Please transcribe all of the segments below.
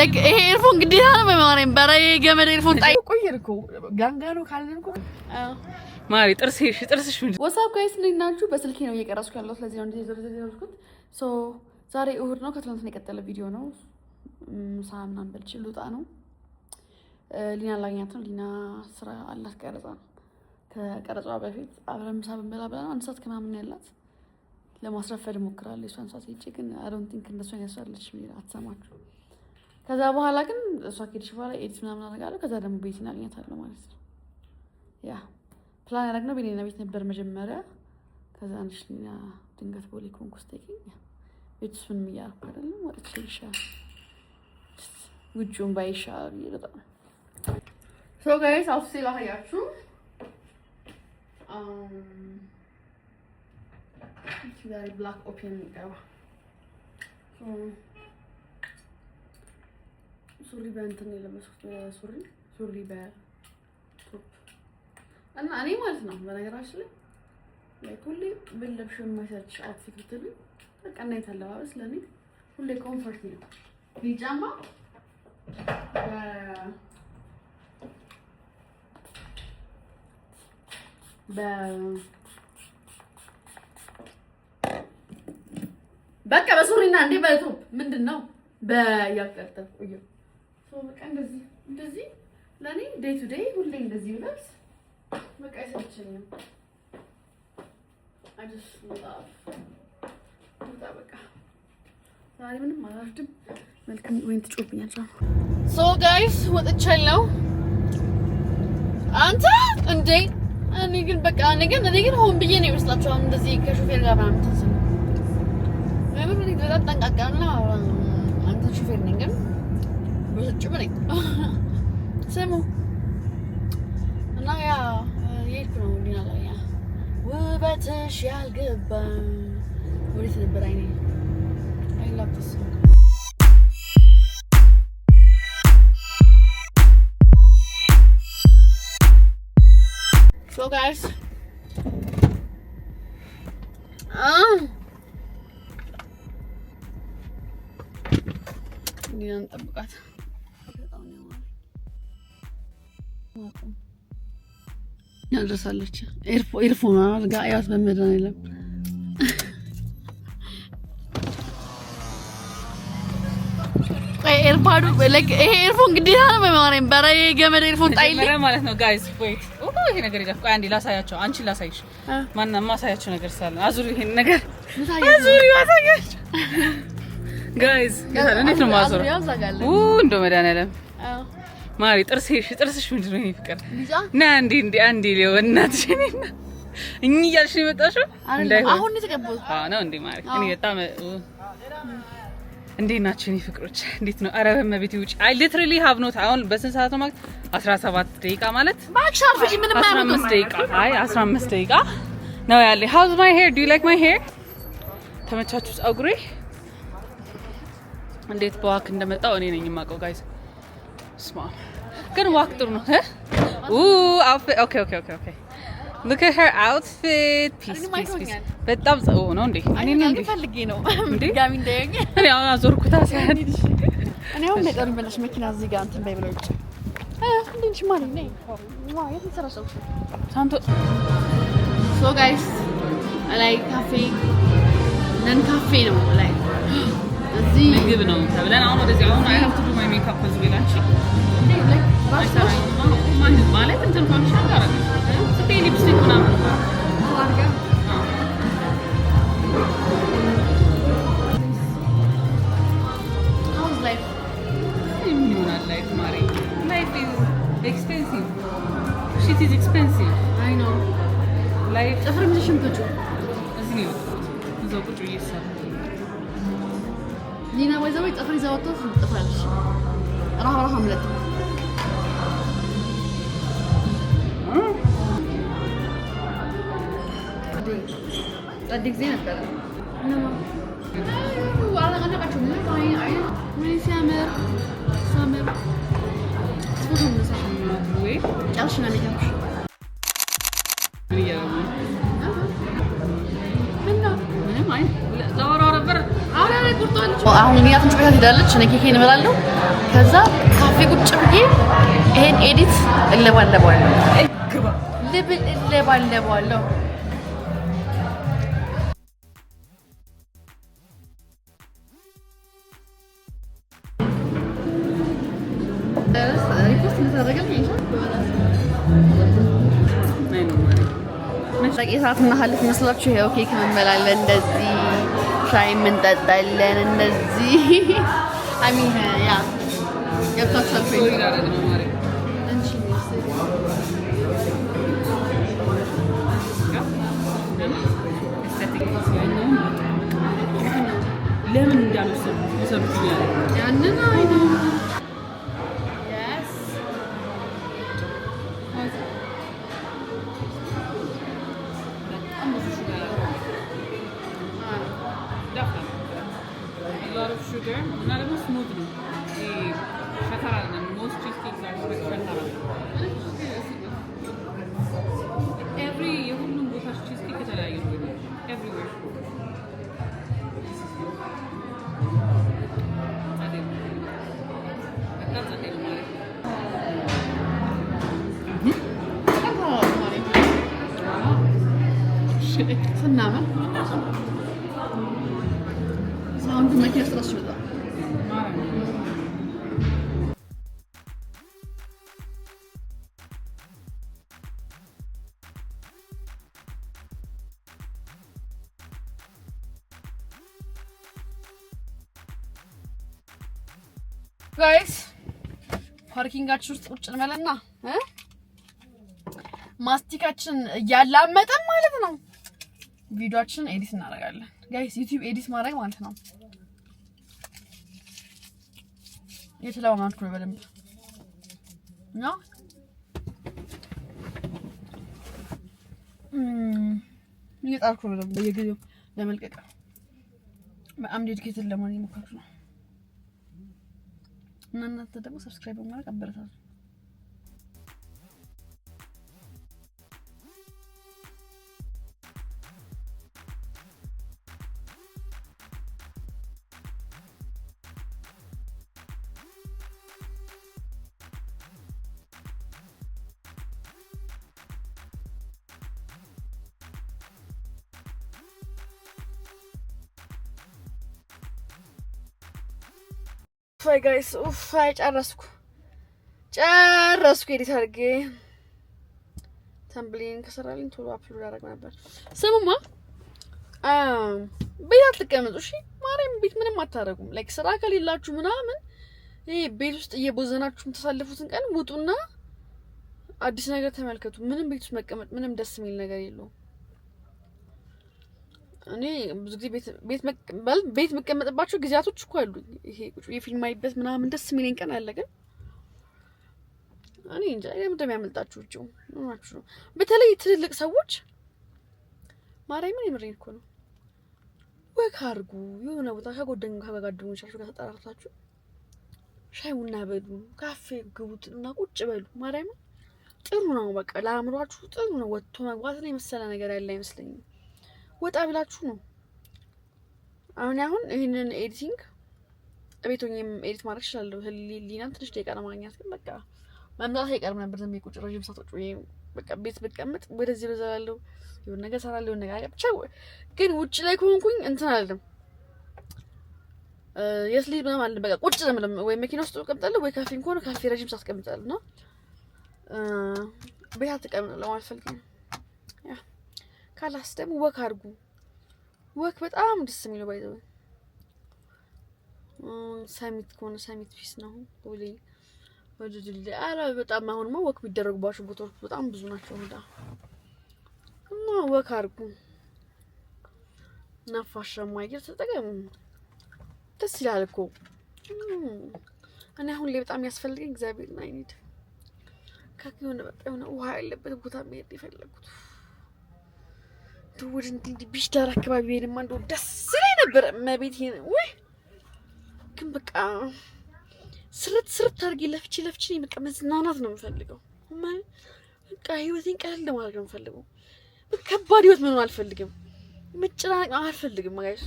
like earphone ግዴታ ነው በማረም በራይ ገመድ earphone ጣይ ቆየርኩ ጋንጋኑ ካልልኩ ማሪ ጥርስሽ ወሳብ ጋይስ ልናችሁ በስልኬ ነው እየቀረስኩ ያለው ስለዚህ ነው እንደዚህ ዘርዘርኩት ሶ ዛሬ እሁድ ነው ከትላንት ነው የቀጠለ ቪዲዮ ነው ሳምናን በልጭ ልውጣ ነው ሊና ላግኛት ነው ሊና ስራ አላት ቀረጻ ከቀረጻዋ በፊት አብረን ምሳ በመላ ብላ ነው አንድ ሰዓት ከማምን ያላት ለማስረፈድ ሞክራለሁ እሷን ሰዓት ይጭ ግን I don't think እንደሷ ያሳለች ምን አትሰማችሁ ከዛ በኋላ ግን እሷ ከዲሽ በኋላ ኤዲት ምናምን አደርጋለሁ ከዛ ደግሞ ቤቴን አግኛታለሁ ማለት ነው ያ ፕላን ያደረግነው ቤቴና ቤት ነበር መጀመሪያ ከዛ አንሽኛ ድንገት ቦሌ ኮንኩስቴኪኝ ቤትስ ምን ያርኩ አይደለም ወጥቼ ይሻል ውጭውን ባይሻል ይረዳ So guys, I'll see you later. It's very black open now. Sorry, bantani lama sorry bear. أنا ما أسمع ولا يراشلي. كل باللبس ما يصيرش outfit بتبي. أنا يتهلا بس لاني كل comfort نيو. بيجامة. በቃ በሱሪና እንዴ በቶፕ ምንድነው በያቀርተው እዩ ሶ በቃ እንደዚህ ለኔ ዴይ ቱ ዴይ ሁሌ እንደዚህ ብለብስ በቃ አይሰለቸኝም I just love በቃ ዛሬ ምንም አላርድም መልካም ወይን ትጮብኛል ሶ ጋይስ ወጥቻለሁ አንተ እንዴ እኔ ግን በቃ እኔ ግን ሆን ብዬ ነው ይመስላችኋል እንደዚህ ከሹፌር ጋር ምናምን ተሰማ ለምን በጣም ጠንቃቃና አንተ ሹፌር ነኝ ግን በስጭ ነኝ ስሙ እና ያ የት ነው ዲና ላይ ያ ውበትሽ ያልገባ ወዴት ነበር አይኔ I love this song So guys, ini nanti buka. Ya udah salah aja. Earphone agak ayat beneran ini. ኤርፓዱ like ኤርፎን ግዴታ ነው በማረም በራይ ገመድ ኤርፎን ጣይልኝ መራ ማለት ነው ጋይስ wait ይሄ ነገር ይጋፍ አንዲ ላሳያቸው አንቺ ላሳይሽ ማንንም ማሳያቸው ነገር ሳለ አዙሪ ይሄን ነገር አዙሪ ማሳያቸው ጋይስ እንዴት ነው ማዞር እንዶ መዳናለም ማሪ ጥርስሽ ምንድነው ይሄ ፍቅር ና አንዲ ሊዮ እናትሽ ነኝና እኚ ያልሽ ነው የመጣሽው አሁን ነው ተቀበልኩ ነው እንዴ ማሪ እኔ በጣም እንዴት ናችሁ እኔ ፍቅሮች እንዴት ነው አረ በመቤት ውጪ I literally have not አሁን በስንት ሰዓት ነው ማለት 17 ደቂቃ ማለት ባክሻርፍጂ ምንም ማለት 15 ደቂቃ አይ 15 ደቂቃ ነው ያለ how's my hair do you like my hair ተመቻችሁ ጸጉሬ እንዴት በዋክ እንደመጣው እኔ ነኝ የማውቀው ጋይስ ስማ ግን ዋክ ጥሩ ነው okay Look at her outfit. Peace. በጣም ጸው ነው እንዴ? እኔ ፈልጌ ነው ድጋሚ እንደያኝ እኔ አሁን አዞርኩታ ሳይሆን እኔ አሁን ነገር በላሽ መኪና እዚህ ጋር እንትን ባይብለው እጭ እንዴት ማለት ነው? ዋው የተሰራሰው ሳንቶ So guys, I like cafe. ነን ካፌ ነው ላይ እዚህ ምግብ ነው ተብለን አሁን ወደዚህ አሁን I have to do my makeup as well actually. ማለት እንትን ፋንክሽን አደረገ ሊፕስቲክ ምናምን አድርጋ How's life? Life Mari. Life is expensive. Shit is expensive. I know. Life. Afram zishim kuchu. Azini. Zo kuchu yesa. Lina wayza afri zawato tafalsh. راح عملت قدك زينة كذا نعم وعلى أنا بشوف من سامر اسمه صح وين عشان أنا جامش هنا معي لا ورا برا أنا كرتون አሁን እኛ ትንሽ ቤት ሄዳለች። እኔ ኬኬን እበላለሁ። ከዛ ካፌ ቁጭ ብዬ ይሄን ኤዲት እለባለባለሁ። እለባለባለሁ። ሰዓት እናሃልፍ መስላችሁ? ይሄ ኬክ እንበላለን እንደዚህ ሻይ እንጠጣለን እንደዚህ አሚን ያ ገብታችኋል ለምን እንዳልወሰዱት ያንን አይደል sugar, እና ደግሞ ስሙዝ ነው። ሸካራ ነው። most cheesecakes are ሸካራ። every የሁሉም ቦታ cheesecake የተለያየ ነው። everywhere ስናምን ሳውንዱ መኪና ስራስ ይወጣ ጋይስ ፓርኪንጋችን ውስጥ ቁጭ እንበልና ማስቲካችን እያላመጠን ማለት ነው ቪዲዮአችንን ኤዲት እናደርጋለን። ጋይስ ዩቲዩብ ኤዲት ማድረግ ማለት ነው የተለማመድኩ ነው በደንብ ነው። እየጣርኩ ነው በደንብ በየጊዜው ለመልቀቅ በጣም ዴዲኬትድ ለመሆን እየሞከርኩ ነው። እና እናንተ ደግሞ ሰብስክራይብ ማድረግ አበረታቱ። ፋይ ጋይስ ፋይ ጨረስኩ ኤዲት አድርጌ ተምብሊን ከሰራልኝ ቶሎ አፕሎድ አደረግ ነበር። ስሙማ ቤት አትቀመጡ እሺ። ማርያም ቤት ምንም አታደርጉም። ላይክ ስራ ከሌላችሁ ምናምን ይሄ ቤት ውስጥ እየቦዘናችሁ የምታሳልፉትን ቀን ውጡና አዲስ ነገር ተመልከቱ። ምንም ቤት ውስጥ መቀመጥ ምንም ደስ የሚል ነገር የለውም። እኔ ብዙ ጊዜ ቤት መቀመጥባቸው ጊዜያቶች እኮ አሉ። ይሄ ቁጭ የፊልም አይበት ምናምን ደስ የሚለኝ ቀን አለ። ግን እኔ እንጃ ለምን ያመልጣችሁ እጪው ምናችሁ ነው። በተለይ ትልልቅ ሰዎች ማርያምን የምሬን እኮ ነው። ወክ አድርጉ የሆነ ቦታ ከጓደኞቻችሁ ጋር ተጠራርታችሁ ሻይ ቡና በሉ፣ ካፌ ግቡትና ቁጭ በሉ። ማርያምን ጥሩ ነው። በቃ ለአእምሯችሁ ጥሩ ነው። ወጥቶ መግባት ላይ መሰለ ነገር ያለ አይመስለኝም። ወጣ ብላችሁ ነው። አሁን ይሄንን ኤዲቲንግ ቤት ሆኜም ኤዲት ማድረግ እችላለሁ። ህሊናን ትንሽ ደቂቃ ለማግኘት ግን በቃ መምጣት አይቀርም ነበር። ዝም ብዬ ቁጭ ረጅም ሰዓት ቁጭ በቃ ቤት ብቀመጥ ወደዚህ በዛላለሁ የሆነ ነገር ሰራለሁ የሆነ ነገር ብቻ። ግን ውጭ ላይ ከሆንኩኝ እንትን አለም የስሊድ ምናምን አለ። በቃ ቁጭ ለምለም ወይ መኪና ውስጥ ተቀምጣለሁ ወይ ካፌ ከሆነ ካፌ ረጅም ሰዓት ተቀምጣለሁ እና ቤት አትቀምጣለሁ አልፈልግም። ያ ካላስ ደግሞ ወክ አድርጉ። ወክ በጣም ደስ የሚለው ባይዘው ሳሚት ከሆነ ሳሚት ፒስ ነው ወሌ ወደድል አላ በጣም አሁንማ ወክ ቢደረጉባቸው ቦታዎች በጣም ብዙ ናቸው። እና ወክ አድርጉ። ነፋሻማ አየር ተጠቀሙ። ደስ ይላል እኮ። እኔ አሁን ላይ በጣም ያስፈልገኝ እግዚአብሔርና አይኒድ ከሆነ በቃ የሆነ ውሃ ያለበት ቦታ መሄድ የፈለኩት ወደ እንዲህ ቢሽ ዳር አካባቢ ሄድማ እንደው ደስ ይለኝ ነበር። መቤት ወይ ግን በቃ ስርት አድርጌ ለፍቼ በቃ መዝናናት ነው የምፈልገው። በቃ ህይወቴን ቀለል ለማድረግ ነው የምፈልገው። ከባድ ህይወት መኖር አልፈልግም። መጨናነቅ አልፈልግም። ጋይስ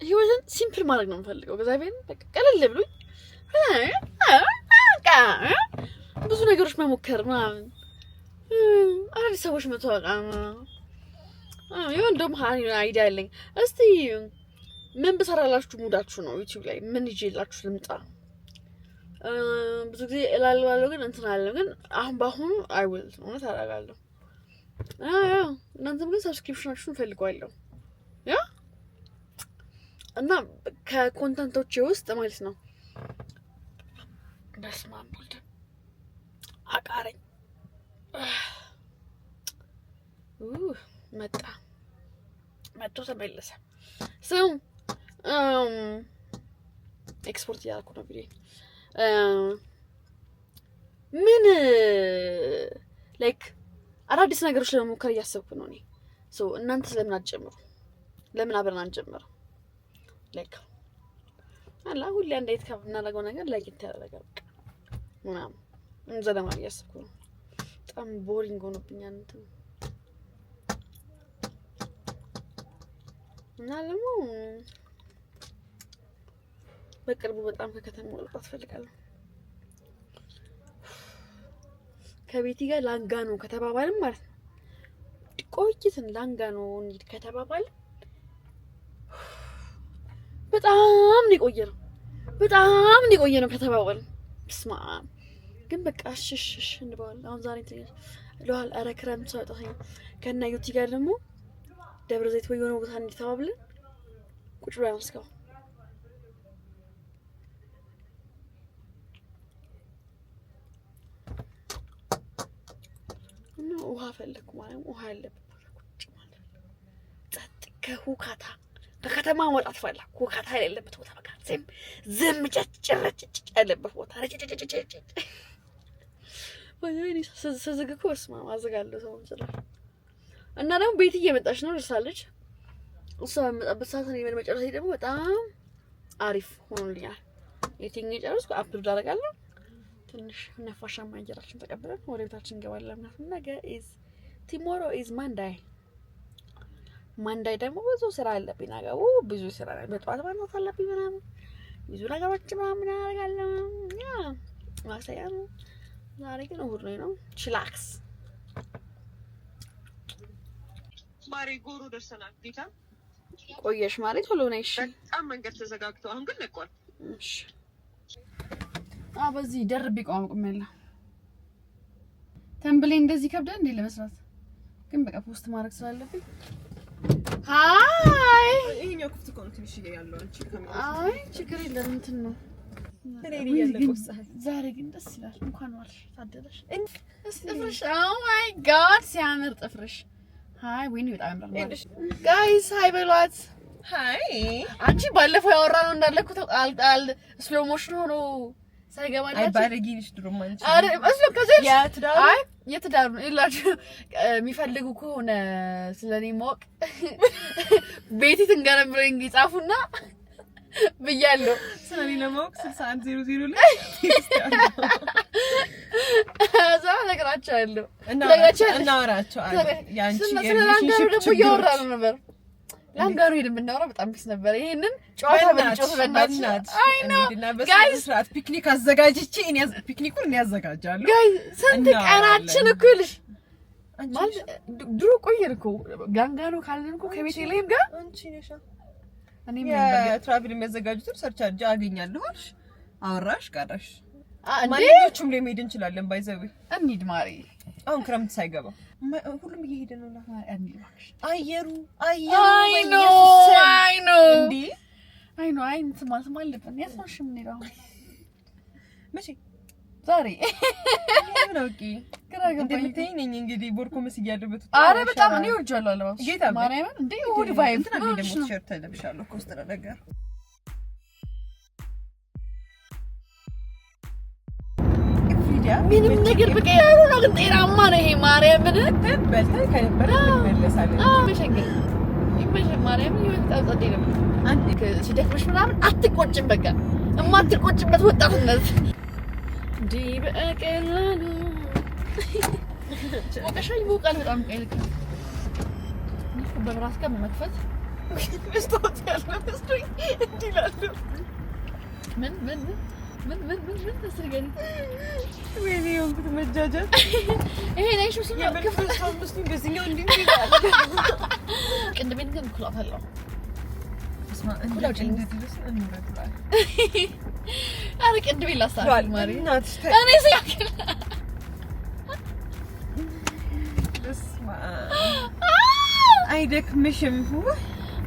ህይወትን ሲምፕል ማድረግ ነው የምፈልገው። እግዚአብሔር በቃ ቀለል ብሎኝ ብዙ ነገሮች መሞከር ምናምን አዲስ ሰዎች መተዋወቅ ይሁን ደግሞ አይዲያ አለኝ። እስቲ ምን ብሰራላችሁ ሙዳችሁ ነው ዩቲዩብ ላይ ምን ይዤላችሁ ልምጣ? ብዙ ጊዜ እላለሁ ግን እንትን አለ ግን አሁን ባሁኑ አይውል እውነት አደርጋለሁ። እናንተም ግን ሰብስክሪፕሽናችሁን ፈልጓለሁ ያ እና ከኮንተንቶቼ ውስጥ ማለት ነው ደስማምቡልት አቃረኝ መጥቶ ተመለሰ። ሰው ኤክስፖርት እያደረኩ ነው ቪዲዮ ምን ላይክ አዳዲስ ነገሮች ለመሞከር እያሰብኩ ነው እኔ። እናንተ ስለምን አትጀምሩ? ለምን አብረን አንጀምር? ላይክ አላ ሁሌ አንድ አይነት ከምናደርገው ነገር ለየት ያለ ነገር ምናምን እንዘለማ እያሰብኩ ነው። በጣም ቦሪንግ ሆኖብኛል እንትን እና ደግሞ በቅርቡ በጣም ከከተማ መውጣት ፈልጋለሁ። ከቤቲ ጋር ላንጋኖ ከተባባልን ማለት ነው ቆይትን ላንጋኖ እንሂድ ከተባባልን በጣም ነው የቆየ ነው ከተባባልን ስማ ግን በቃ እሺ እንባል። አሁን ዛሬ ለዋል አረ ክረምት ሳይወጣ ከና ዩቲ ጋር ደግሞ ደብረ ዘይት ወይ የሆነ ቦታ እንድተባብለን ቁጭ ብለን አስከው እና ውሃ ፈለኩ ማለት ውሃ ያለበት ቦታ ቁጭ ማለት ጸጥ ከሁካታ ከከተማ መውጣት ፈለኩ። ሁካታ ያለበት ቦታ በቃ ዝም ጨጭ ያለበት ቦታ ወይኔ ሰዘግኩ ወስማ አዘጋለሁ ሰው እንችላለን። እና ደግሞ ቤት እየመጣች ነው ደርሳለች። እሷ በመጣበት ነው የመጨረሻ ደግሞ በጣም አሪፍ ሆኖልኛል። የትኛው የጨረስኩ አፕሎድ አደርጋለሁ። ትንሽ ነፋሻማ አየራችን ተቀበለን ወደ ቤታችን እንገባለን። ነገ ቲሞሮ ኢዝ ማንዳይ ደግሞ ብዙ ስራ አለብኝ። ነገው ብዙ ስራ አለ። በጠዋት ማንሳት አለብኝ ምናምን ብዙ ነገሮች ምናምን አደርጋለሁ። ያ ማክሰኞ ነው። ዛሬ ግን እሑድ ነው። ቺላክስ ማሪ ጎሮ ደርሰናል። ጌታ ቆየሽ ማለት ቶሎ ነይ። እሺ በጣም መንገድ ተዘጋግቶ አሁን ግን ለቋል። እሺ በዚህ ደርቤ ቆምቆምላ ተምብሌ እንደዚህ ከብዳ እንዴ ለመስራት ግን በቃ ፖስት ማድረግ ስላለብኝ ሃይ ይሄኛው ክፍት ኮንቲኒሽ ያለው አንቺ ካሜራ አይ ችግር የለም እንትን ነው ዛሬ ግን ደስ ይላል። እንኳን ዋልሽ ታደለሽ ጥፍርሽ ኦ ማይ ጋድ ሲያምር ጥፍርሽ። ሃይ ወይኔ በጣም ያምራል ጋይስ ሃይ በሏት። ሃይ አንቺ ባለፈው ያወራነው እንዳለኩት አል ስሎ ሞሽን ሆኖ ሳይገባላችሁ አይ ባለጊሽ ድሮም አንቺ አረ እስሎ ከዚህ የትዳር ነው ይላችሁ የሚፈልጉ ከሆነ ስለኔ ማወቅ ቤቲ ትንገረብረኝ ይጻፉና ብያለሁ። ስለኔ ለማወቅ 6100 ላይ አዛ ነገራችኋለሁ እናወራቸው ያንቺ የሪሌሽንሺፕ ደግሞ እያወራን ነበር። ላንጋሩ ሄደን ብናወራ በጣም ቢስ ነበር። ይሄንን ጨዋታ በጨዋታ በእናትሽ እንዴና በስርዓት ስርዓት ፒክኒክ አዘጋጅቼ ፒክኒኩን እኔ ያዘጋጃለሁ። ጋይስ ስንት ቀናችን እኮ ልሽ ማለት ድሮ ቆየን እኮ ጋንጋኖ ካለን እኮ ከቤቴ ላይም ጋር አንቺ ነሽ እኔ ትራቭል የሚያዘጋጁት ሰርች አድርጌ አገኛለሁ አልሽ። አወራሽ ቀረሽ ማንኛውም ላይ መሄድ እንችላለን። ባይዘው እንሂድ ማሪ አሁን ክረምት ሳይገባ ሁሉም እየሄደ ነው። አየሩ አይ ኖ እንትን ማለት አለብን። ያስማሽ ምን ይላል መቼ ዛሬ ነውቂ እንደምትይኝ ነኝ እንግዲህ ቦርኮ መስጊያ ያለበት አረ በጣም እኔ ወርጃለሁ አለባሽ ማርያምን እንዴ ሁሉ ቫይብ እንትን አለ ደግሞ ቲሸርት ተለብሻለሁ ኮስተራ ነገር ምንም ነገር በቃ ያሩ ነው ግን ጤናማ ነው ይሄ ማርያምን በልተን ከነበረ እንመለሳለን። መሸገር ይመሸ ማርያምን ይወጣ ጸደይ ነው አንተ ሲደክመሽ ምናምን አትቆጭም። በቃ እማትቆጭበት ወጣትነት እንዴ በቀላሉ ወቀሻይ ሙቃል በጣም ቀይልክ በራስ ጋር መክፈት መስታወት ያለ መስሎኝ እንዲህ እላለሁ። ምን ተስርገኝ ወይኔ የሆንኩት መጃጃል። ይሄ ላይ ሹስ ነው ክፍል ሳምስት እንደዚህኛው እንዲህ ይላል። ቅንድቤን ግን ኩላታለሁ። አረ ቅንድቤን ላሳል ማሪ እኔ ሲያክል አይደክምሽም?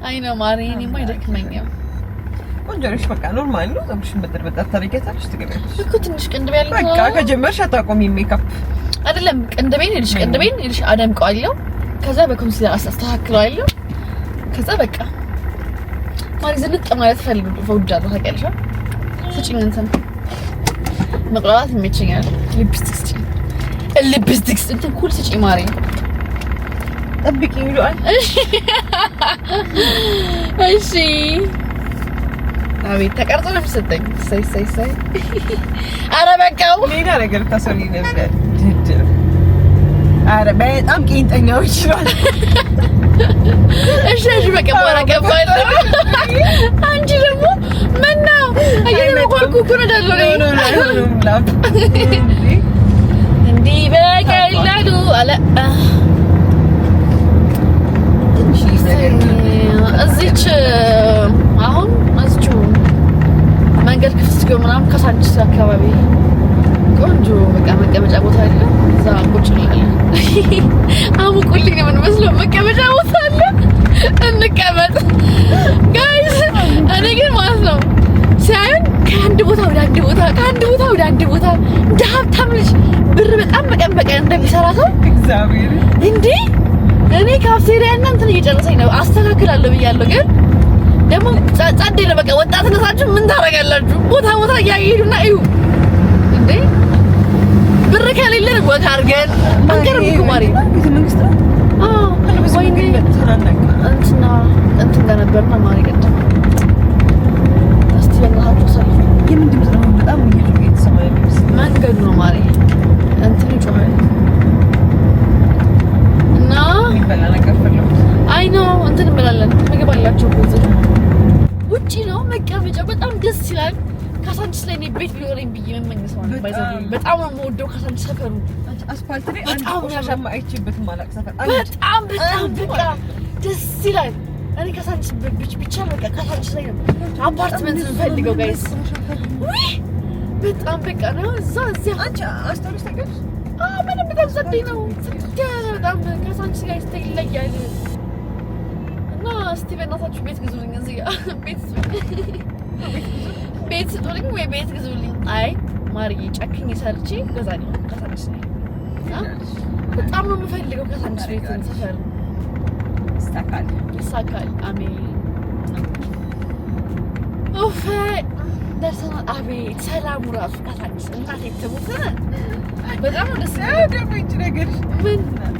አይ ነው ማሪ እኔማ አይደክመኝም። ቆንጆ ነሽ። በቃ ኖርማል ነው። ፀጉርሽን በጥርበጣ ታደርጊያታለሽ፣ ትገቢያለሽ እኮ ትንሽ ቅንድቤ ያለው በቃ ከጀመርሽ አታቆሚም። ሜካፕ አይደለም ቅንድቤን ይልሽ አደምቀዋለሁ፣ ከዛ በኮንሲለር አስተካክለዋለሁ፣ ከዛ በቃ ማሪ ዝንጥ ማለት ፈልጋለሁ። ታውቂያለሽ ስጪኝ እንትን መቅላላት ይመቸኛል። ሊፕስቲክስ እንትን ኩል ስጪኝ ማሪ ጠብቂኝ ይሏል። እሺ አቤት ተቀርጾ ነው የምትሰጠኝ። ሳይ ኧረ በቃው ሌላ ነገር ታሰሪ ነበር። ኧረ በጣም ቄንጠኛው ይችላል። እሺ በቃ በኋላ ገባኝ። አንቺ ደግሞ ምነው እየተቆልኩ እኮ ነው ያለው እንዲህ በቀላሉ አለ እዚች አሁን እዚች መንገድ ክፍት እስኪሆን ምናምን ከሳንቺስ አካባቢ ቆንጆ በቃ መቀመጫ ቦታ አለ። እዛ ቁጭ እንላለን። አሙቁልኝ ነው የምንመስለው። መቀመጫ ቦታ አለ፣ እንቀመጥ ጋይስ። እኔ ግን ማለት ነው ሲያዩን ከአንድ ቦታ ወደ አንድ ቦታ ከአንድ ቦታ ወደ አንድ ቦታ እንደ ሀብታም ልጅ ብር በጣም በቀን እንደሚሰራ ሰው እግዚአብሔር እንዴ እኔ ካፍቴሪያ እና እንትን እየጨረሰኝ ነው። አስተካክላለሁ ብያለሁ፣ ግን ደግሞ ጻዴ ነው በቃ። ወጣትነታችሁ ምን ታረጋላችሁ? ቦታ እያየሄዱና እዩ እንዴ ብር ከሌለን ወግ አድርገን አንቀርም እኮ ማሪ። ቤተ መንግስት ነው። ወይኔ እንትን ጋር ነበርና ማሪ ቅድም እስቲ በእናታችሁ ሰልፍ የምን ድምፅ ነው? በጣም እየተሰማኝ ነው። መንገዱ ነው ማሪ እንትን ይጮሃል እና የሚበላ ነገር ፈለኩት። አይ ነው እንትን እንበላለን። ምግብ አላቸው እዚህ ውጪ ነው መቀመጫው። በጣም ደስ ይላል። ካሳንቺስ ላይ ቤት ቢኖረኝ ብዬ መመኘት ነው። በጣም ነው የምወደው ካሳንቺስ ሰፈሩ። አስፋልት ላይ አንድ ቆሻሻማ አይቼበትም አላውቅ ሰፈር በጣም በቃ ደስ ይላል። እኔ ካሳንቺስ ብቻ በቃ ካሳንቺስ ላይ ነው አፓርትመንት የምፈልገው ጋይስ። ውይ በጣም በቃ ነው እዚያ አንቺ አስተውለሽ ታውቂያለሽ? ምንም በጣም ጸዴ ነው። በጣም ካሳንቺስ ጋር ይለያል። እና እስቲ በእናታችሁ ቤት ግዙልኝ እዚህ ጋር ቤት ስጡልኝ ወይ ቤት ግዙልኝ። አይ ማርዬ ጨክኝ ሰርቼ ገዛለሁ ካሳንቺስ ላይ። በጣም ነው የምፈልገው ካሳንቺስ ቤት ሰፈር። ይሳካል። አሜን። ኡፍ ደርሰናል። አቤት ሰላሙ ራሱ ካሳንቺስ እናቴ ትሙት። በጣም ነው ደስ ይላል። ደግሞ ይቺ ነገር ምን እናቴ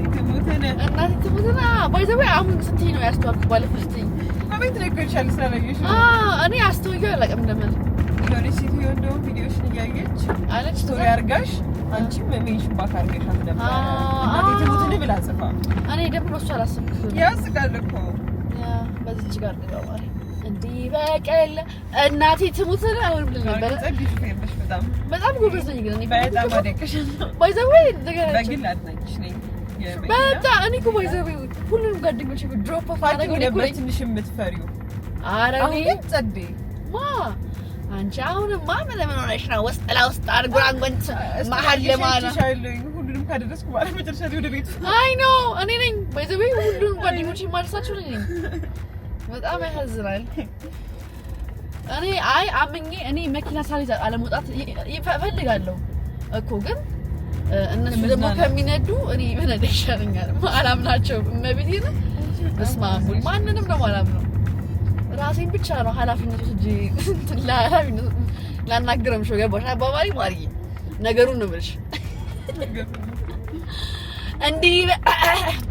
ትሙት ባይ ዘ ወይ አሁን ስትይ ነው ያስተዋልኩት። ባለፈው ስትይ አቤት ነገርሻል ስላላየሽ እኔ አስተውዬው አላውቅም። እንደምን የሆነች ሴትዮ እንደውም ቪዲዮሽን እያየች አለች ስቶሪ አድርጋሽ አንቺም ሜንሽን ባክ አድርገሻት ነበር። እናቴ ትሙትን ብላ ጽፋ እኔ ደግሞ በሱ አላሰብኩትም። ያስቃል እኮ በዚች ጋር ነው ማለት እንዲህ በቀል እናቴ ትሙትን አሁን ብለን ነበር። በጣም ጎበዝ ነኝ ግን እኔ በጣም አደንቅሻለሁ። ባይ ዘ ወይ በግል አድናቂሽ ነኝ። በጣም እኔ እኮ ባይ ዘ ወይ ሁሉንም ጓደኞቼ ድሮፕ ኦፍ አደረገው ነበር ትንሽ የምትፈሪው። ኧረ እኔ ጸዴ አንቺ አሁንማ ምን ሆነሽ ነው? ውስጥ ለውስጥ አድርጎን መሀል ለማለ ሁሉንም ካደረስኩ በኋላ መጨረሻ ላይ ወደ ቤት አይ ነው እኔ ነኝ ባይ ዘ ወይ ሁሉንም ጓደኞቼ ማለሳቸው ነኝ። በጣም ያሳዝናል። እኔ አምኜ እኔ መኪና ሳልይዝ አለመውጣት እፈልጋለሁ እኮ ግን እነሱ ደግሞ ከሚነዱ እኔ ብነዳ ይሻለኛል። አላምናቸውም። እመቤቴን በስመ አብ ማንንም ነው አላምነው። ራሴን ብቻ ነው ኃላፊነት ወስጄ ለኃላፊነት ላናግረም ሾ ገባሽ አባባሪ ማርዬ ነገሩን ነው የምልሽ። እንዲህ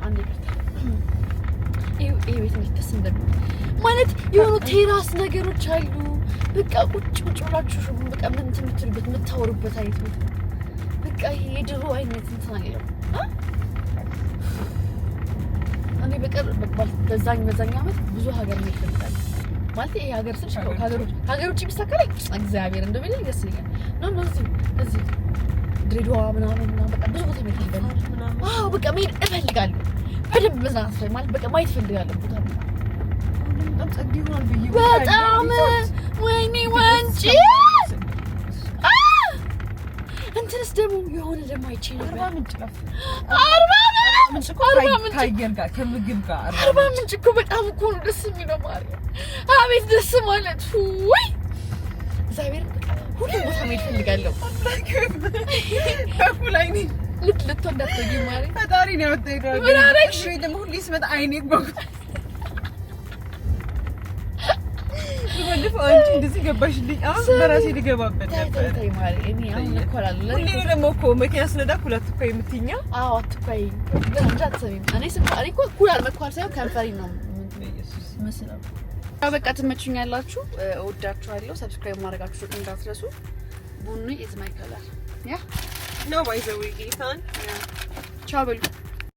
አንዴ ይሄ ቤት እንድትስ እንደምን ማለት የሆኑ ቴራስ ነገሮች አሉ። በቃ ቁጭ ብላችሁ በቃ ምን ትምትሉበት የምታወሩበት አይነት ቤት በቃ ይሄ የድሮ አይነት እንትን አለው። እኔ በቀር በዛኛ ዓመት ብዙ ሀገር ነው ይፈልጋል ማለት ይሄ ሀገር ስልሽ ከሀገር ውጪ ቢሳካለኝ እግዚአብሔር እንደሚለኝ ደስ ይላል ነው እዚህ ድሬዳዋ ምናምን በቃ ብዙ ቦታ ይፈልጋል አዎ በቃ መሄድ እፈልጋለሁ በደንብ መዝናናት ማለት በቃ ማየት እፈልጋለሁ ቦታ በጣም ጸድ ይሆናል ብዬ በጣም ወይኔ ወንጪ እንትንስ ደግሞ የሆነ ደግሞ አይቼ ነበር 40 ምንጭ ታየር ጋር ከምግብ ጋር 40 ምንጭ እኮ በጣም እኮ ነው ደስ የሚለው ማርያም አቤት ደስ ማለት ወይ እግዚአብሔር ሁሉ ቦታ መሄድ እፈልጋለሁ በኩላይኒ ልትወዳተኝ ማርያም ፈጣሪ ነው ያወጣው ምናረሽ ደግሞ ሁሉ ይስመጣ አይኔ ጎግ ወልፈው አንቺ እንደዚህ ገባሽልኝ አሁን በራሴ ልገባበት ነበር ተይ ማርያም እኔ አሁን እኮራለሁ ሁሌ ደግሞ እኮ መኪና ስነዳ ኩላት እኮ የምትኛ አዎ አትቆይ ግን እንዳትሰሚም እኔ ስንታሪ እኮ ኩላል መኳል ሳይሆን ከንፈሪ ነው ኢየሱስ መስለው በቃ ትመቹኛላችሁ እወዳችኋለሁ ሰብስክራይብ ማድረጋችሁ እንዳትረሱ ቡኒ ኢዝ ማይ ከለር ያ ኖ ባይ ዘ ዌይ ጌታን ቻው በሉ